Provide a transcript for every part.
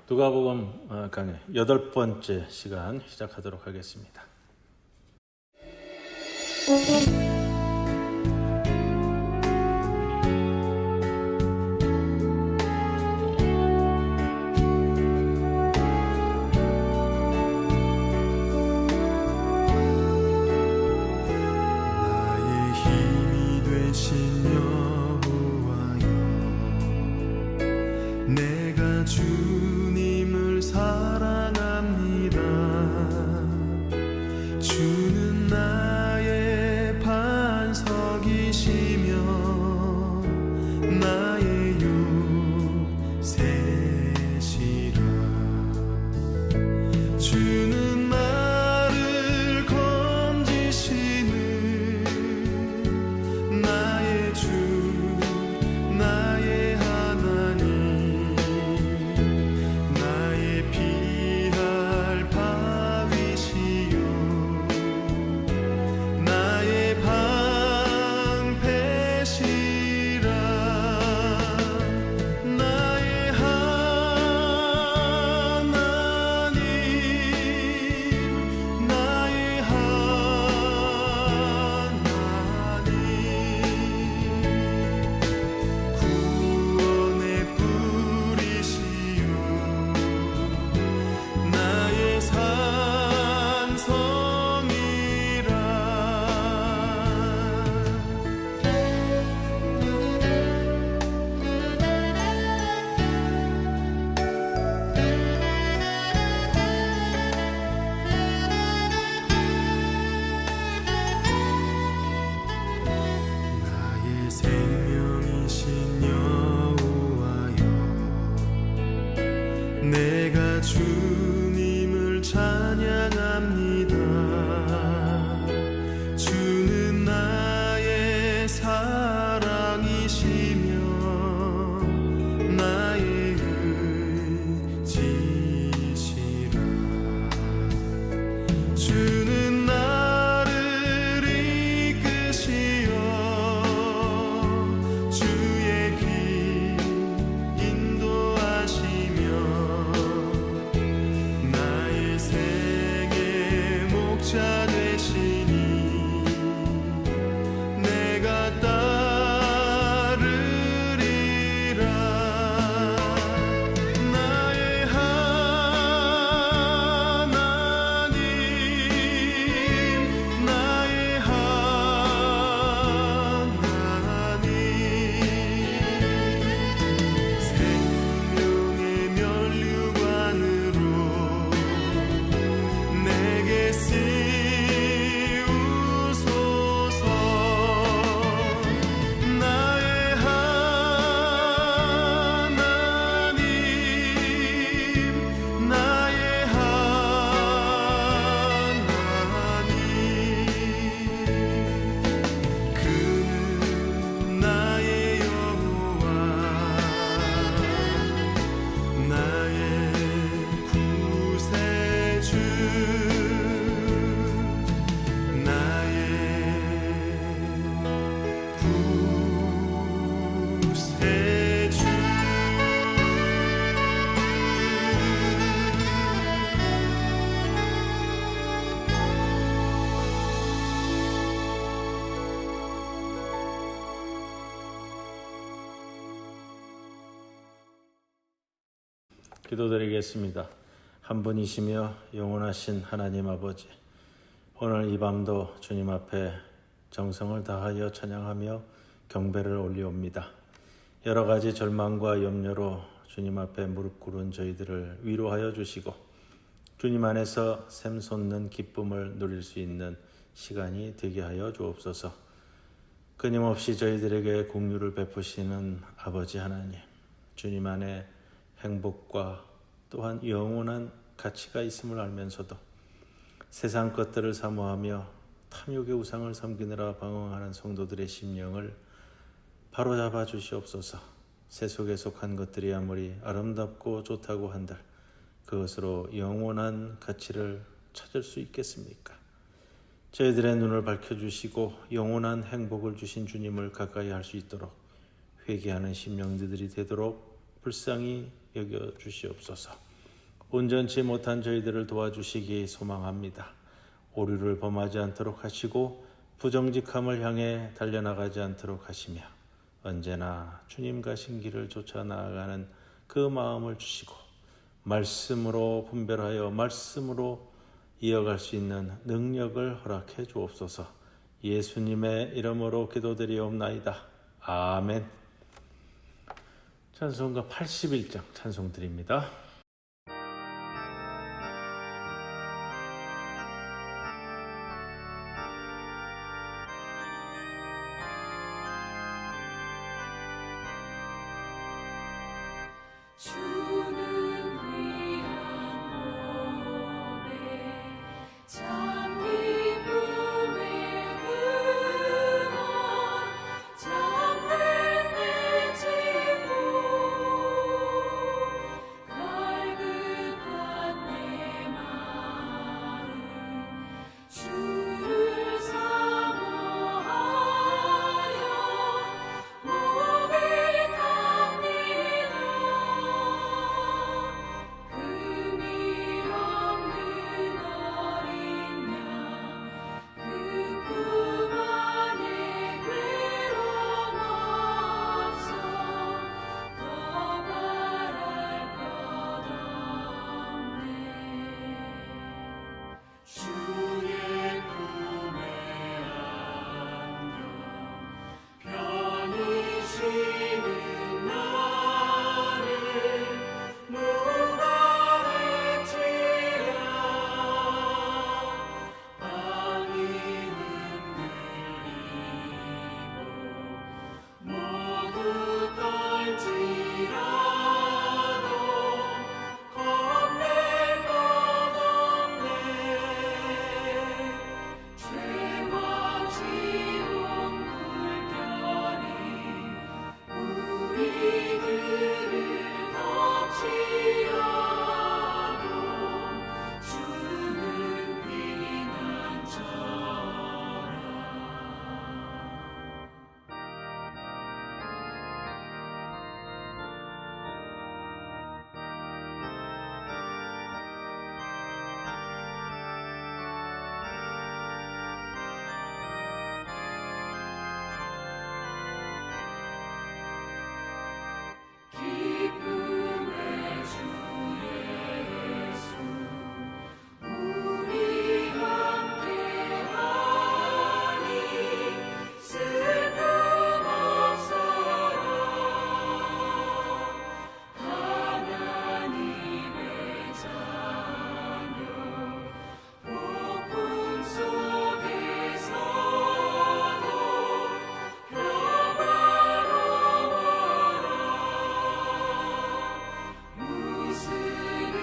누가복음 강의 8번째 시간 시작하도록 하겠습니다. 나의 힘이 되신 여호와여, 내가 주님을 사랑합니다. 주는 나의 반석이시며 나의 요새시라. 주는 나를 건지시는 나의 주, 나의 하나님, 나의 피할 바위시요 나의 방패시라. 나의 하나님, 나의 하나님, 구원의 뿌리시요 나의 산성이라. 나의 생명이신 여호와여, 내가 주님을 찬양합니다. 주는 나의 사랑이시며 나의 의지시라. 주는 나를 이끄시어 주의 길 인도하시며 나의 생의 목자 되시니 내가 따르리라. 나의 하나님, 나의 하나님, 생명의 면류관으로 내게 씌우소서. 나의 하나님, 나의 하나님, 그는 나의 여호와, 나의 구세주, 나의 구세주. 기도드리겠습니다. 한 분이시며 영원하신 하나님 아버지, 오늘 이 밤도 주님 앞에 정성을 다하여 찬양하며 경배를 올리옵니다. 여러 가지 절망과 염려로 주님 앞에 무릎 꿇은 저희들을 위로하여 주시고 주님 안에서 샘솟는 기쁨을 누릴 수 있는 시간이 되게 하여 주옵소서. 끊임없이 저희들에게 긍휼을 베푸시는 아버지 하나님, 주님 안에 행복과 또한 영원한 가치가 있음을 알면서도 세상 것들을 사모하며 탐욕의 우상을 섬기느라 방황하는 성도들의 심령을 바로잡아 주시옵소서. 세속에 속한 것들이 아무리 아름답고 좋다고 한들 그것으로 영원한 가치를 찾을 수 있겠습니까? 저희들의 눈을 밝혀주시고 영원한 행복을 주신 주님을 가까이 할 수 있도록 회개하는 심령들이 되도록 불쌍히 여겨주시옵소서. 온전치 못한 저희들을 도와주시기 소망합니다. 오류를 범하지 않도록 하시고 부정직함을 향해 달려나가지 않도록 하시며 언제나 주님 가신 길을 쫓아 나아가는 그 마음을 주시고 말씀으로 분별하여 말씀으로 이어갈 수 있는 능력을 허락해 주옵소서. 예수님의 이름으로 기도드리옵나이다. 아멘. 찬송가 81장 찬송 드립니다. 주는 귀한 몸에 참 기쁨의 근원 참된 내 친구 갈급한 내 마음 주를 사모하여 목에 탑니다. 금이 없는 어린 양 그 품 안에 괴로움 없어 더 바랄 것 없네. 주의 품에 안겨 편히 쉬는 나를 누가 해치랴. 땅이 흔들리고 모두 떨지라도 겁낼 것 없네. 죄와 지옥 물결이 우리들을 덮치어도 주는 피난처라. 기쁨의 주 예수 우리 함께하니 슬픔 없어라. 하나님의 자녀 폭풍 속에서도 평화로워라. 무슨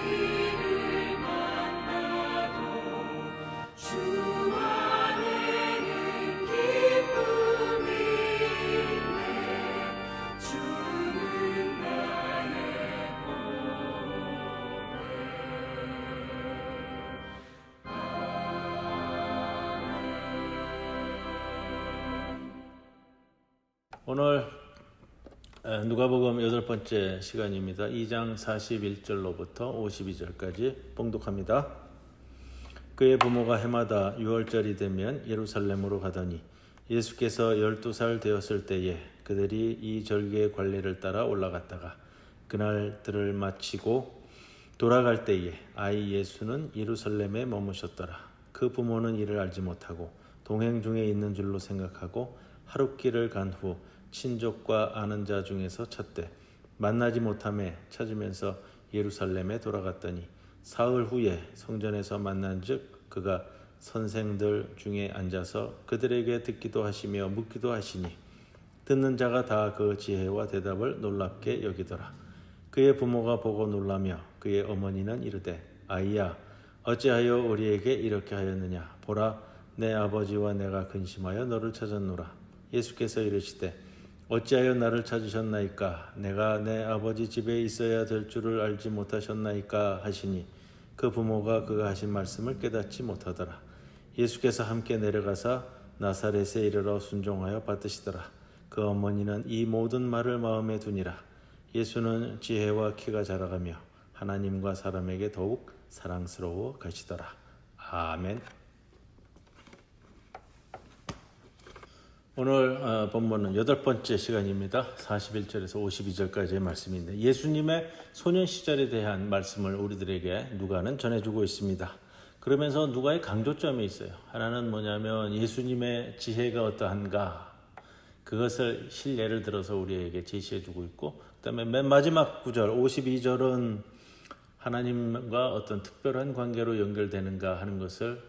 일을 만나도 주 안에는 기쁨이 있네. 주는 나의 오늘 누가복음 8번째 시간입니다. 2장 41절로부터 52절까지 봉독합니다. 그의 부모가 해마다 6월절이 되면 예루살렘으로 가더니 예수께서 12살 되었을 때에 그들이 이 절기의 관례를 따라 올라갔다가 그날 들을 마치고 돌아갈 때에 아이 예수는 예루살렘에 머무셨더라. 그 부모는 이를 알지 못하고 동행 중에 있는 줄로 생각하고 하룻길을 간 후 친족과 아는 자 중에서 찾되 만나지 못하매 찾으면서 예루살렘에 돌아갔더니 사흘 후에 성전에서 만난즉 그가 선생들 중에 앉아서 그들에게 듣기도 하시며 묻기도 하시니 듣는 자가 다 그 지혜와 대답을 놀랍게 여기더라. 그의 부모가 보고 놀라며 그의 어머니는 이르되 아이야 어찌하여 우리에게 이렇게 하였느냐. 보라 내 아버지와 내가 근심하여 너를 찾았노라. 예수께서 이르시되 어찌하여 나를 찾으셨나이까. 내가 내 아버지 집에 있어야 될 줄을 알지 못하셨나이까 하시니 그 부모가 그가 하신 말씀을 깨닫지 못하더라. 예수께서 함께 내려가사 나사렛에 이르러 순종하여 받으시더라. 그 어머니는 이 모든 말을 마음에 두니라. 예수는 지혜와 키가 자라가며 하나님과 사람에게 더욱 사랑스러워 가시더라. 아멘. 오늘 본문은 8번째 시간입니다. 41절에서 52절까지의 말씀인데 예수님의 소년 시절에 대한 말씀을 우리들에게 누가는 전해주고 있습니다. 그러면서 누가의 강조점이 있어요. 하나는 뭐냐면 예수님의 지혜가 어떠한가 그것을 실례를 들어서 우리에게 제시해주고 있고 그 다음에 맨 마지막 구절 52절은 하나님과 어떤 특별한 관계로 연결되는가 하는 것을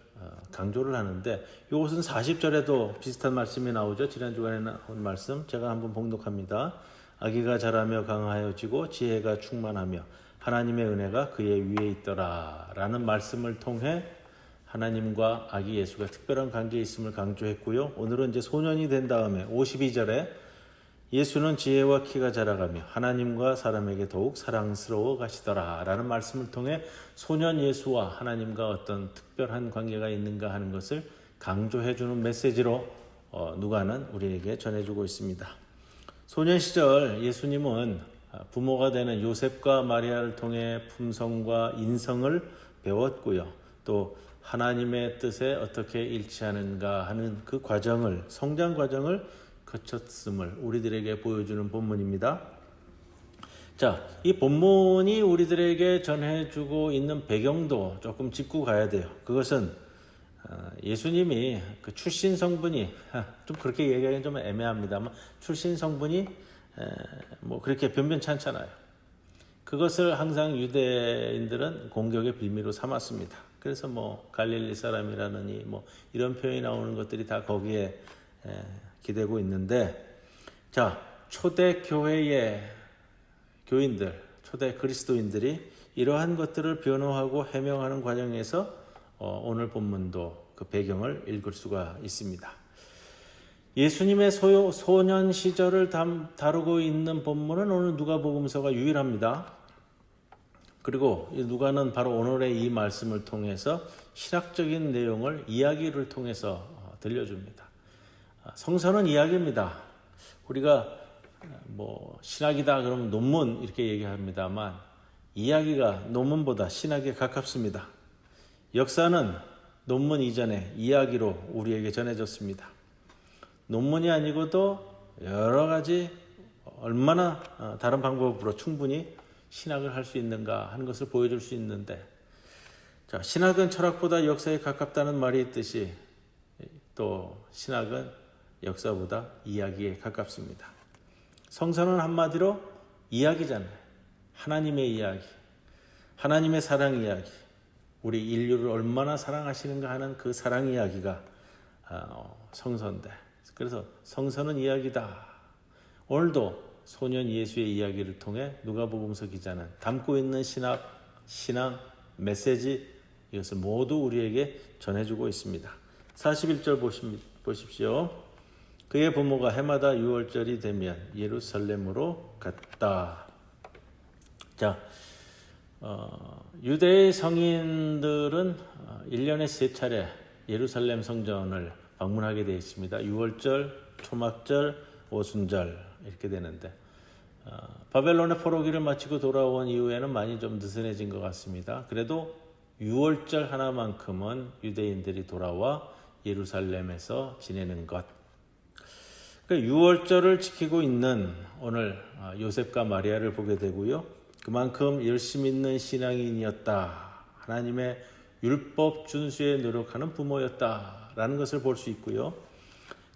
강조를 하는데 이것은 40절에도 비슷한 말씀이 나오죠. 지난주간에 나온 말씀 제가 한번 봉독합니다. 아기가 자라며 강하여지고 지혜가 충만하며 하나님의 은혜가 그의 위에 있더라 라는 말씀을 통해 하나님과 아기 예수가 특별한 관계에 있음을 강조했고요. 오늘은 이제 소년이 된 다음에 52절에 예수는 지혜와 키가 자라가며 하나님과 사람에게 더욱 사랑스러워 가시더라 라는 말씀을 통해 소년 예수와 하나님과 어떤 특별한 관계가 있는가 하는 것을 강조해주는 메시지로 누가는 우리에게 전해주고 있습니다. 소년 시절 예수님은 부모가 되는 요셉과 마리아를 통해 품성과 인성을 배웠고요. 또 하나님의 뜻에 어떻게 일치하는가 하는 그 과정을 성장 과정을 거쳤음을 우리들에게 보여주는 본문입니다. 자, 이 본문이 우리들에게 전해주고 있는 배경도 조금 짚고 가야 돼요. 그것은 예수님이 그 출신 성분이 좀 그렇게 얘기하기는 좀 애매합니다만 출신 성분이 뭐 그렇게 변변찮잖아요. 그것을 항상 유대인들은 공격의 빌미로 삼았습니다. 그래서 뭐 갈릴리 사람이라느니 뭐 이런 표현이 나오는 것들이 다 거기에 기대고 있는데 자 초대 교회의 교인들 초대 그리스도인들이 이러한 것들을 변호하고 해명하는 과정에서 오늘 본문도 그 배경을 읽을 수가 있습니다. 예수님의 소년 시절을 다루고 있는 본문은 오늘 누가복음서가 유일합니다. 그리고 누가는 바로 오늘의 이 말씀을 통해서 신학적인 내용을 이야기를 통해서 들려줍니다. 성서는 이야기입니다. 우리가 뭐 신학이다 그러면 논문 이렇게 얘기합니다만 이야기가 논문보다 신학에 가깝습니다. 역사는 논문 이전에 이야기로 우리에게 전해졌습니다. 논문이 아니고도 여러 가지 얼마나 다른 방법으로 충분히 신학을 할 수 있는가 하는 것을 보여줄 수 있는데 자, 신학은 철학보다 역사에 가깝다는 말이 있듯이 또 신학은 역사보다 이야기에 가깝습니다. 성서는 한마디로 이야기잖아요. 하나님의 이야기, 하나님의 사랑 이야기, 우리 인류를 얼마나 사랑하시는가 하는 그 사랑 이야기가 성서인데 그래서 성서는 이야기다. 오늘도 소년 예수의 이야기를 통해 누가복음서 기자는 담고 있는 신앙, 메시지 이것을 모두 우리에게 전해주고 있습니다. 41절 보십시오. 그의 부모가 해마다 유월절이 되면 예루살렘으로 갔다. 자, 유대의 성인들은 1년에 3차례 예루살렘 성전을 방문하게 되어 있습니다. 유월절, 초막절, 오순절 이렇게 되는데 바벨론의 포로기를 마치고 돌아온 이후에는 많이 좀 느슨해진 것 같습니다. 그래도 유월절 하나만큼은 유대인들이 돌아와 예루살렘에서 지내는 것. 그러니까 유월절을 지키고 있는 오늘 요셉과 마리아를 보게 되고요. 그만큼 열심 있는 신앙인이었다. 하나님의 율법 준수에 노력하는 부모였다라는 것을 볼 수 있고요.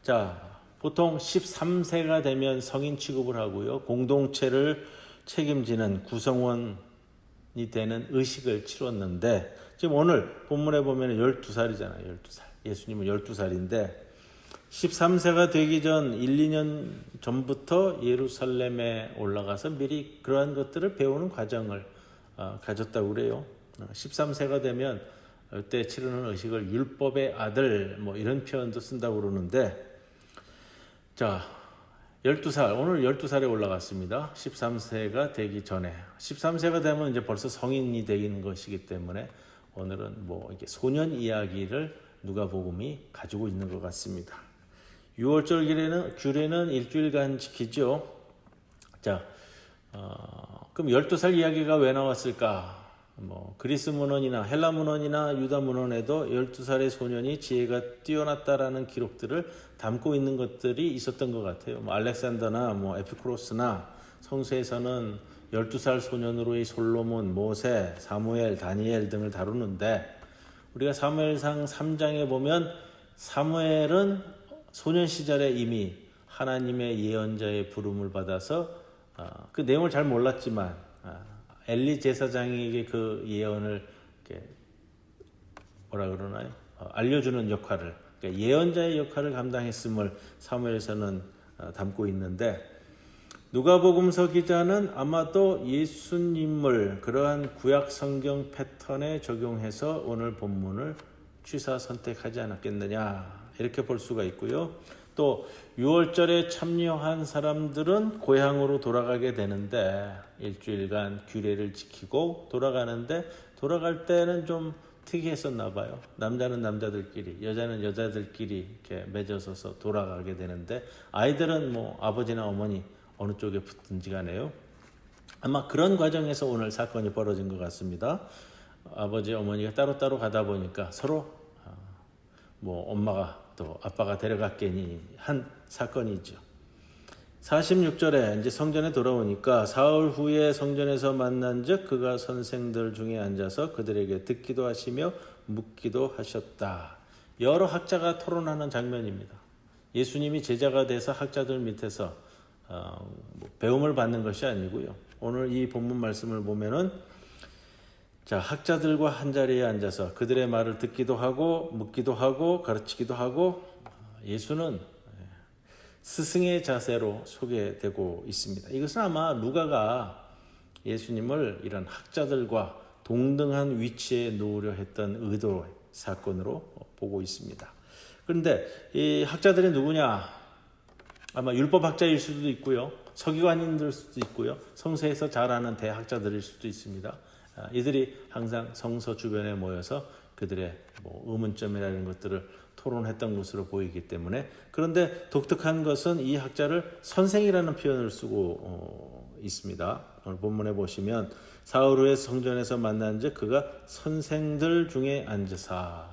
자, 보통 13세가 되면 성인 취급을 하고요. 공동체를 책임지는 구성원이 되는 의식을 치렀는데 지금 오늘 본문에 보면 12살이잖아요. 12살. 예수님은 12살인데 13세가 되기 전 1, 2년 전부터 예루살렘에 올라가서 미리 그러한 것들을 배우는 과정을 가졌다고 그래요. 13세가 되면 그때 치르는 의식을 율법의 아들 뭐 이런 표현도 쓴다고 그러는데 자 12살 오늘 12살에 올라갔습니다. 13세가 되기 전에 13세가 되면 이제 벌써 성인이 되는 것이기 때문에 오늘은 뭐 이게 소년 이야기를 누가복음이 가지고 있는 것 같습니다. 6월절 규례는 일주일간 지키죠. 자, 그럼 12살 이야기가 왜 나왔을까? 그리스 문헌이나 헬라 문헌이나 유다 문헌에도 12살의 소년이 지혜가 뛰어났다라는 기록들을 담고 있는 것들이 있었던 것 같아요. 알렉산더나 에피쿠로스나 성서에서는 12살 소년으로의 솔로몬, 모세, 사무엘, 다니엘 등을 다루는데 우리가 사무엘상 3장에 보면 사무엘은 소년 시절에 이미 하나님의 예언자의 부름을 받아서 그 내용을 잘 몰랐지만 엘리 제사장에게 그 예언을 알려주는 역할을, 그러니까 예언자의 역할을 감당했음을 사무엘서는 담고 있는데 누가복음서 기자는 아마도 예수님을 그러한 구약 성경 패턴에 적용해서 오늘 본문을 취사 선택하지 않았겠느냐 이렇게 볼 수가 있고요. 또 6월절에 참여한 사람들은 고향으로 돌아가게 되는데 일주일간 규례를 지키고 돌아가는데 돌아갈 때는 좀 특이했었나 봐요. 남자는 남자들끼리, 여자는 여자들끼리 이렇게 맺어서서 돌아가게 되는데 아이들은 아버지나 어머니 어느 쪽에 붙든지 간에요. 아마 그런 과정에서 오늘 사건이 벌어진 것 같습니다. 아버지, 어머니가 따로따로 가다 보니까 서로 엄마가 또 아빠가 데려갔겠니 한 사건이죠. 46절에 이제 성전에 돌아오니까 사흘 후에 성전에서 만난즉 그가 선생들 중에 앉아서 그들에게 듣기도 하시며 묻기도 하셨다. 여러 학자가 토론하는 장면입니다. 예수님이 제자가 돼서 학자들 밑에서 배움을 받는 것이 아니고요. 오늘 이 본문 말씀을 보면은 학자들과 한 자리에 앉아서 그들의 말을 듣기도 하고 묻기도 하고 가르치기도 하고 예수는 스승의 자세로 소개되고 있습니다. 이것은 아마 누가가 예수님을 이런 학자들과 동등한 위치에 놓으려 했던 의도의 사건으로 보고 있습니다. 그런데 이 학자들이 누구냐? 아마 율법학자일 수도 있고요. 서기관인들 수도 있고요. 성서에서 잘 아는 대학자들일 수도 있습니다. 이들이 항상 성서 주변에 모여서 그들의 의문점이라는 것들을 토론했던 것으로 보이기 때문에 그런데 독특한 것은 이 학자를 선생이라는 표현을 쓰고 있습니다. 오늘 본문에 보시면 사흘 후에 성전에서 만난 즉 그가 선생들 중에 앉으사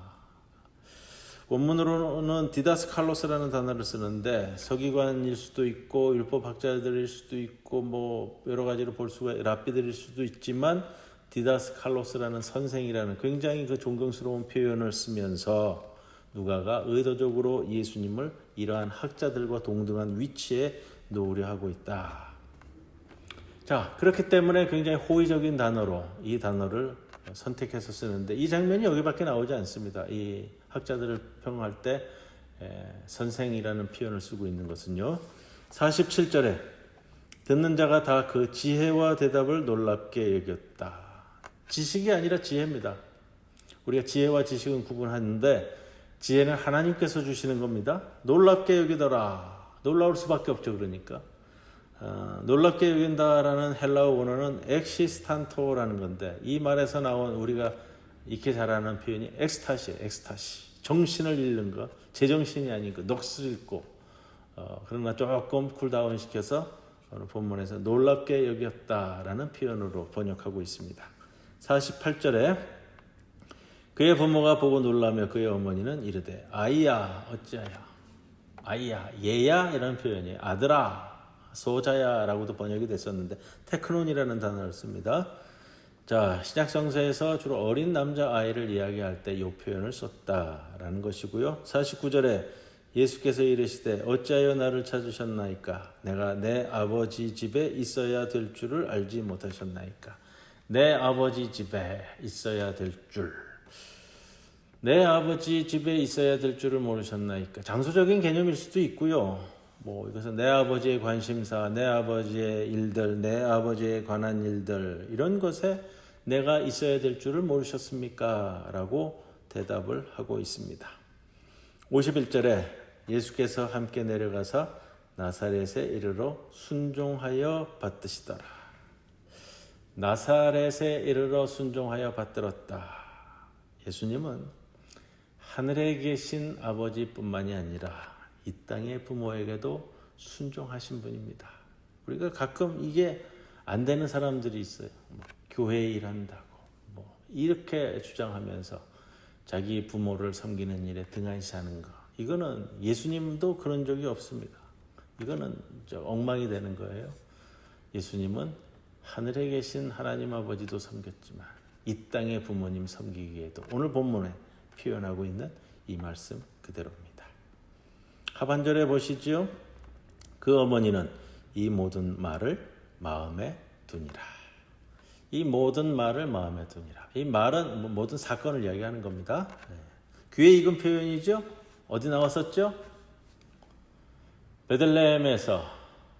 원문으로는 디다스칼로스라는 단어를 쓰는데 서기관일 수도 있고 율법학자들일 수도 있고 여러 가지로 볼 수가 랍비들일 수도 있지만 디다스칼로스라는 선생이라는 굉장히 그 존경스러운 표현을 쓰면서 누가가 의도적으로 예수님을 이러한 학자들과 동등한 위치에 놓으려 하고 있다. 자, 그렇기 때문에 굉장히 호의적인 단어로 이 단어를 선택해서 쓰는데 이 장면이 여기밖에 나오지 않습니다. 이 학자들을 평할 때 선생이라는 표현을 쓰고 있는 것은요. 47절에 듣는 자가 다 그 지혜와 대답을 놀랍게 여겼다. 지식이 아니라 지혜입니다. 우리가 지혜와 지식은 구분하는데 지혜는 하나님께서 주시는 겁니다. 놀랍게 여기더라. 놀라울 수밖에 없죠. 그러니까 놀랍게 여긴다라는 헬라어 원어는 엑시스탄토라는 건데 이 말에서 나온 우리가 익히 잘 아는 표현이 엑스타시예요. 엑스타시. 정신을 잃는 것. 제정신이 아닌 것. 넋을 잃고 그러나 조금 쿨다운 시켜서 오늘 본문에서 놀랍게 여겼다라는 표현으로 번역하고 있습니다. 48절에 그의 부모가 보고 놀라며 그의 어머니는 이르되 아이야 어찌하여 아이야 얘야 이라는 표현이 아들아 소자야 라고도 번역이 됐었는데 테크논이라는 단어를 씁니다. 자, 신약성서에서 주로 어린 남자아이를 이야기할 때 이 표현을 썼다라는 것이고요. 49절에 예수께서 이르시되 어찌하여 나를 찾으셨나이까 내가 내 아버지 집에 있어야 될 줄을 알지 못하셨나이까. 내 아버지 집에 있어야 될 줄. 내 아버지 집에 있어야 될 줄을 모르셨나이까. 장소적인 개념일 수도 있고요. 이것은 내 아버지의 관심사, 내 아버지의 일들, 내 아버지에 관한 일들 이런 것에 내가 있어야 될 줄을 모르셨습니까? 라고 대답을 하고 있습니다. 51절에 예수께서 함께 내려가사 나사렛에 이르러 순종하여 받드시더라. 나사렛에 이르러 순종하여 받들었다. 예수님은 하늘에 계신 아버지뿐만이 아니라 이 땅의 부모에게도 순종하신 분입니다. 우리가 가끔 이게 안 되는 사람들이 있어요. 뭐 교회에 일한다고 뭐 이렇게 주장하면서 자기 부모를 섬기는 일에 등한시하는 거. 이거는 예수님도 그런 적이 없습니다. 이거는 엉망이 되는 거예요. 예수님은 하늘에 계신 하나님 아버지도 섬겼지만 이 땅의 부모님 섬기기 위해도 오늘 본문에 표현하고 있는 이 말씀 그대로입니다. 하반절에 보시죠. 그 어머니는 이 모든 말을 마음에 두니라. 이 모든 말을 마음에 두니라. 이 말은 모든 사건을 이야기하는 겁니다. 귀에 익은 표현이죠. 어디 나왔었죠? 베들레헴에서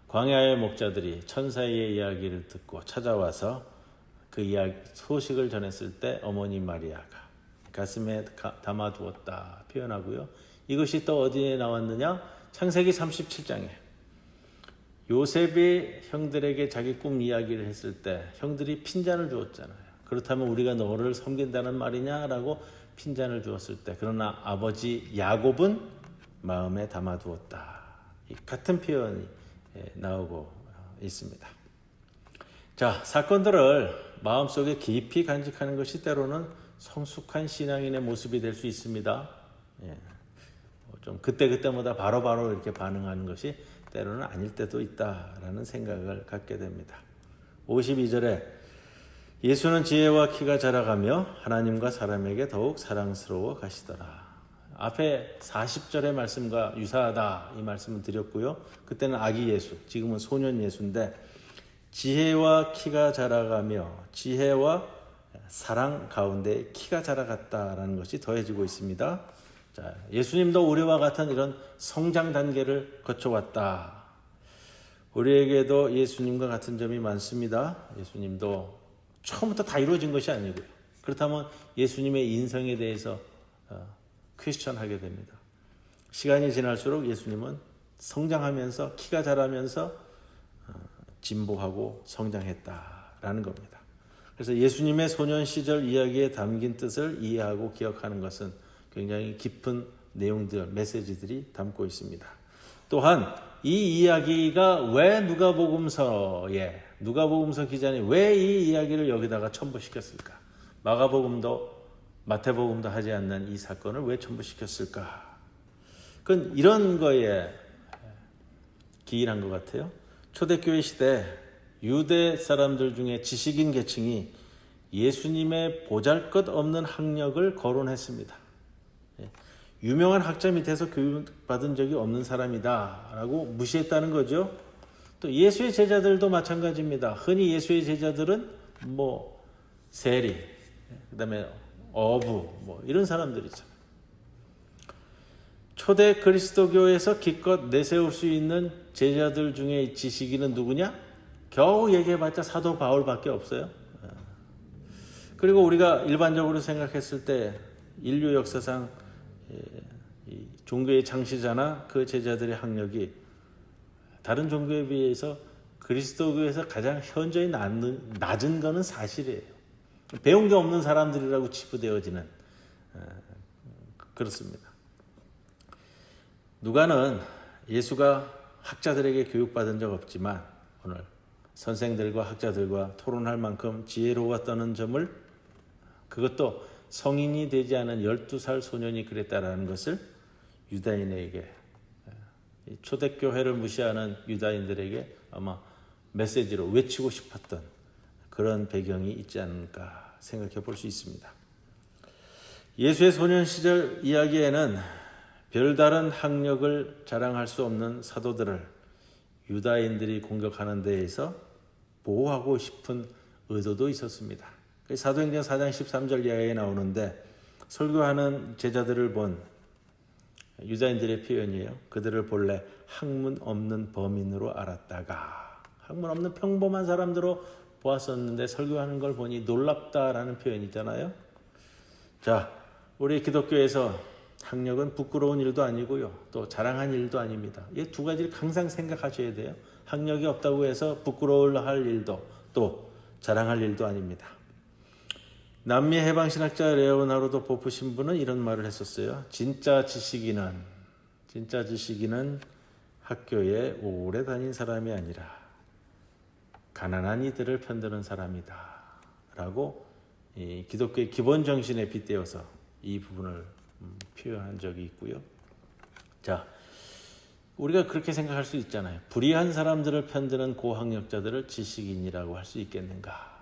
광야의 목자들이 천사의 이야기를 듣고 찾아와서 그 이야기 소식을 전했을 때 어머니 마리아가 가슴에 담아두었다 표현하고요. 이것이 또 어디에 나왔느냐? 창세기 37장에 요셉이 형들에게 자기 꿈 이야기를 했을 때 형들이 핀잔을 주었잖아요. 그렇다면 우리가 너를 섬긴다는 말이냐라고 핀잔을 주었을 때 그러나 아버지 야곱은 마음에 담아두었다. 같은 표현이 나오고 있습니다. 자, 사건들을 마음속에 깊이 간직하는 것이 때로는 성숙한 신앙인의 모습이 될 수 있습니다. 좀 그때그때마다 바로바로 이렇게 반응하는 것이 때로는 아닐 때도 있다라는 생각을 갖게 됩니다. 52절에 예수는 지혜와 키가 자라가며 하나님과 사람에게 더욱 사랑스러워 가시더라. 앞에 40절의 말씀과 유사하다 이 말씀을 드렸고요. 그때는 아기 예수, 지금은 소년 예수인데 지혜와 키가 자라가며 지혜와 사랑 가운데 키가 자라갔다라는 것이 더해지고 있습니다. 자, 예수님도 우리와 같은 이런 성장 단계를 거쳐왔다. 우리에게도 예수님과 같은 점이 많습니다. 예수님도 처음부터 다 이루어진 것이 아니고요. 그렇다면 예수님의 인성에 대해서 퀘스천하게 됩니다. 시간이 지날수록 예수님은 성장하면서 키가 자라면서 진보하고 성장했다라는 겁니다. 그래서 예수님의 소년 시절 이야기에 담긴 뜻을 이해하고 기억하는 것은 굉장히 깊은 내용들, 메시지들이 담고 있습니다. 또한 이 이야기가 왜 누가복음서 기자는 왜 이 이야기를 여기다가 첨부시켰을까? 마가복음도 마태복음도 하지 않는 이 사건을 왜 첨부시켰을까? 그건 이런 거에 기인한 것 같아요. 초대교회 시대 유대 사람들 중에 지식인 계층이 예수님의 보잘것없는 학력을 거론했습니다. 유명한 학자 밑에서 교육받은 적이 없는 사람이다 라고 무시했다는 거죠. 또 예수의 제자들도 마찬가지입니다. 흔히 예수의 제자들은 세리, 그 다음에 어부 이런 사람들이잖아요. 초대 그리스도교에서 기껏 내세울 수 있는 제자들 중에 지식인은 누구냐? 겨우 얘기해봤자 사도 바울밖에 없어요. 그리고 우리가 일반적으로 생각했을 때 인류 역사상 종교의 창시자나 그 제자들의 학력이 다른 종교에 비해서 그리스도교에서 가장 현저히 낮은 것은 사실이에요. 배운 게 없는 사람들이라고 치부되어지는 그렇습니다. 누가는 예수가 학자들에게 교육받은 적 없지만 오늘 선생들과 학자들과 토론할 만큼 지혜로웠다는 점을, 그것도 성인이 되지 않은 12살 소년이 그랬다라는 것을 유다인에게, 초대교회를 무시하는 유다인들에게 아마 메시지로 외치고 싶었던 그런 배경이 있지 않을까 생각해 볼 수 있습니다. 예수의 소년 시절 이야기에는 별다른 학력을 자랑할 수 없는 사도들을 유다인들이 공격하는 데에서 보호하고 싶은 의도도 있었습니다. 사도행전 4장 13절 이하에 나오는데 설교하는 제자들을 본 유다인들의 표현이에요. 그들을 본래 학문 없는 범인으로 알았다가, 학문 없는 평범한 사람들로 보았었는데 설교하는 걸 보니 놀랍다라는 표현이잖아요. 자, 우리 기독교에서 학력은 부끄러운 일도 아니고요, 또 자랑한 일도 아닙니다. 이 두 가지를 항상 생각하셔야 돼요. 학력이 없다고 해서 부끄러워할 일도 또 자랑할 일도 아닙니다. 남미 해방신학자 레오나르도 보프 신부는 이런 말을 했었어요. 진짜 지식인은 학교에 오래 다닌 사람이 아니라 가난한 이들을 편드는 사람이다 라고 이 기독교의 기본 정신에 빗대어서 이 부분을 표현한 적이 있고요. 자, 우리가 그렇게 생각할 수 있잖아요. 불의한 사람들을 편드는 고학력자들을 지식인이라고 할 수 있겠는가.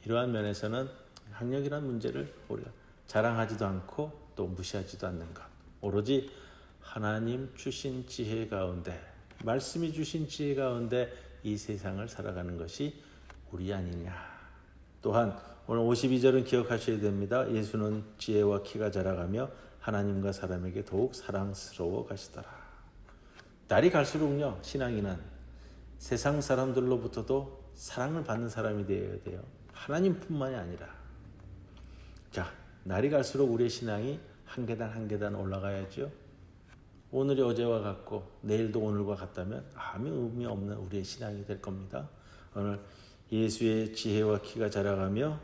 이러한 면에서는 학력이라는 문제를 우리가 자랑하지도 않고 또 무시하지도 않는 것. 오로지 하나님 주신 지혜 가운데, 말씀이 주신 지혜 가운데 이 세상을 살아가는 것이 우리 아니냐. 또한 오늘 52절은 기억하셔야 됩니다. 예수는 지혜와 키가 자라가며 하나님과 사람에게 더욱 사랑스러워 가시더라. 날이 갈수록요, 신앙인은 세상 사람들로부터도 사랑을 받는 사람이 되어야 돼요. 하나님뿐만이 아니라. 자, 날이 갈수록 우리의 신앙이 한 계단 한 계단 올라가야죠. 오늘이 어제와 같고 내일도 오늘과 같다면 아무 의미 없는 우리의 신앙이 될 겁니다. 오늘 예수의 지혜와 키가 자라가며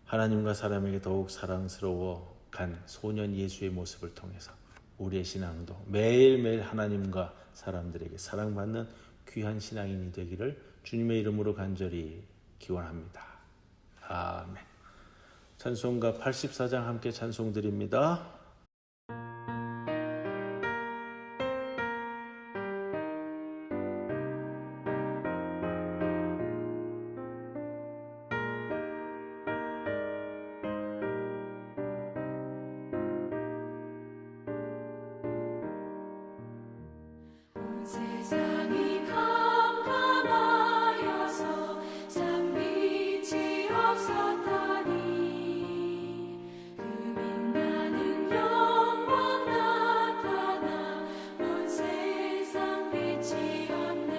하나님과 사람에게 더욱 사랑스러워 간 소년 예수의 모습을 통해서 우리의 신앙도 매일매일 하나님과 사람들에게 사랑받는 귀한 신앙인이 되기를 주님의 이름으로 간절히 기원합니다. 아멘. 찬송가 84장 함께 찬송드립니다. 온 세상이 캄캄하여서 참 빛이 없었다니 그 빛나는 영광 나타나 온 세상 비치었네.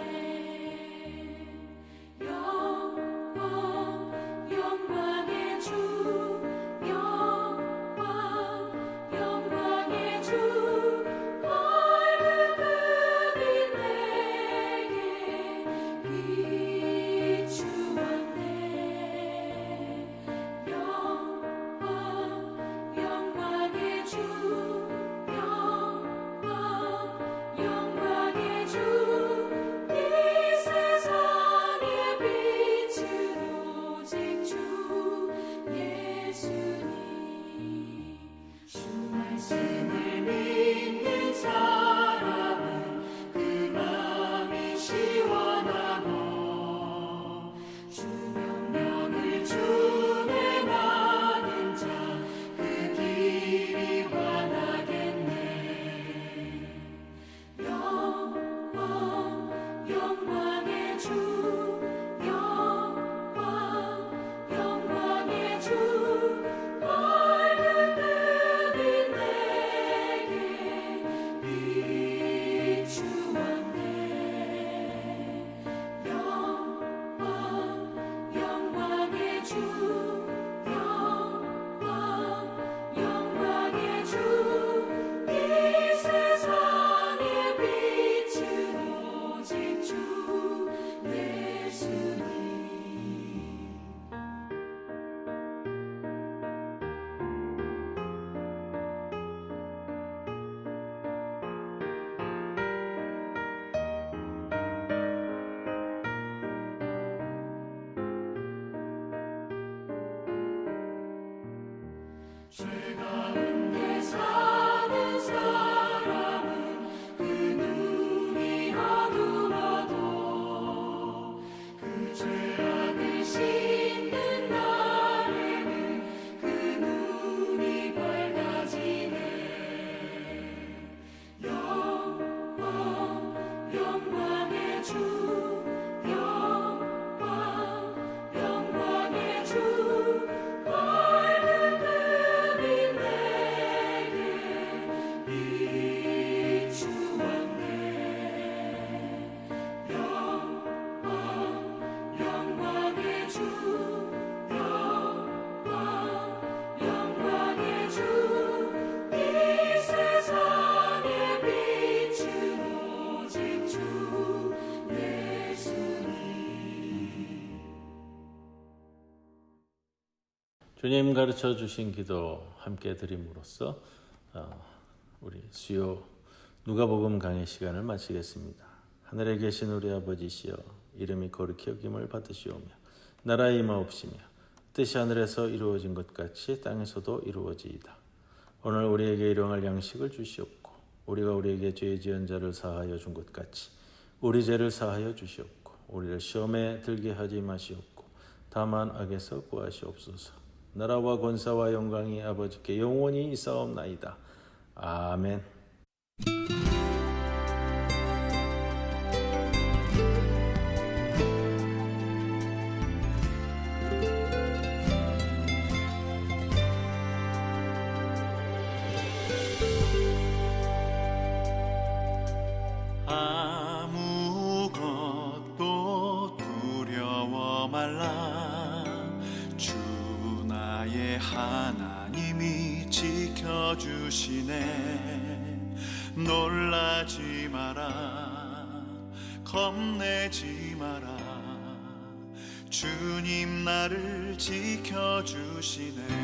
영광의 주 영광의 주 말씀을 믿는 사람은 그 마음이 시원하고 주 명령을 준행하는 자 그 길이 환하겠네. 영광의 주 영광의 주 죄 가운데 사는 사람은 그 눈이 어두워도 그 죄악을 씻는 날에는 그 눈이 밝아지네. 영광의 주 영광의 주 주님 가르쳐 주신 기도 함께 드림으로써 우리 수요 누가복음 강의 시간을 마치겠습니다. 하늘에 계신 우리 아버지시여, 이름이 거룩히 여김을 받으시오며 나라의 임하옵시며 뜻이 하늘에서 이루어진 것 같이 땅에서도 이루어지이다. 오늘 우리에게 일용할 양식을 주시옵고 우리가 우리에게 죄 지은 자를 사하여 준 것 같이 우리 죄를 사하여 주시옵고 우리를 시험에 들게 하지 마시옵고 다만 악에서 구하시옵소서. 나라와 권사와 영광이 아버지께 영원히 있사옵나이다. 아멘. 아무것도 두려워 말라. 주 나의 하나님이 지켜주시네. 놀라지 마라, 겁내지 마라. 주님 나를 지켜주시네.